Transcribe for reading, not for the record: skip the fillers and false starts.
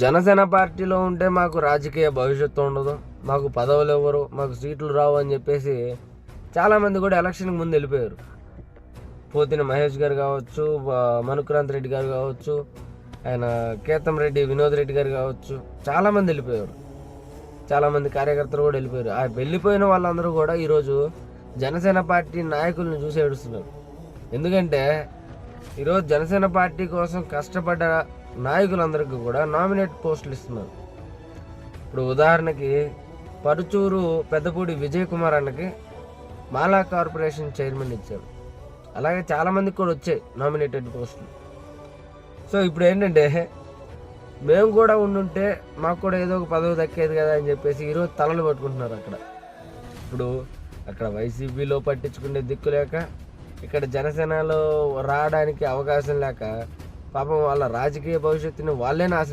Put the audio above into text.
జనసేన పార్టీలో ఉంటే మాకు రాజకీయ భవిష్యత్తు ఉండదు, మాకు పదవులు ఇవ్వరు, మాకు సీట్లు రావు అని చెప్పేసి చాలామంది కూడా ఎలక్షన్కి ముందు వెళ్ళిపోయారు. పోతిన మహేష్ గారు కావచ్చు, మనుక్రాంత్ రెడ్డి గారు కావచ్చు, ఆయన కేతం రెడ్డి వినోద్ రెడ్డి గారు కావచ్చు, చాలామంది వెళ్ళిపోయారు. చాలామంది కార్యకర్తలు కూడా వెళ్ళిపోయారు. ఆ వెళ్ళిపోయిన వాళ్ళందరూ కూడా ఈరోజు జనసేన పార్టీ నాయకులను చూసి ఏడుస్తున్నారు. ఎందుకంటే ఈరోజు జనసేన పార్టీ కోసం కష్టపడ్డ నాయకులందరికీ కూడా నామినేట్ పోస్టులు ఇస్తున్నారు. ఇప్పుడు ఉదాహరణకి పరుచూరు పెద్దపూడి విజయ్ కుమార్ అన్నకి మాలా కార్పొరేషన్ చైర్మన్ ఇచ్చారు. అలాగే చాలామందికి కూడా వచ్చాయి నామినేటెడ్ పోస్టులు. సో ఇప్పుడు ఏంటంటే మేము కూడా ఉండుంటే మాకు కూడా ఏదో ఒక పదవి దక్కేది కదా అని చెప్పేసి ఈరోజు తలలు పట్టుకుంటున్నారు. ఇప్పుడు అక్కడ వైసీపీలో పట్టించుకునే దిక్కు లేక, ఇక్కడ జనసేనలో రావడానికి అవకాశం లేక, పాపం వాళ్ళ రాజకీయ భవిష్యత్తుని వాళ్ళే నాశనం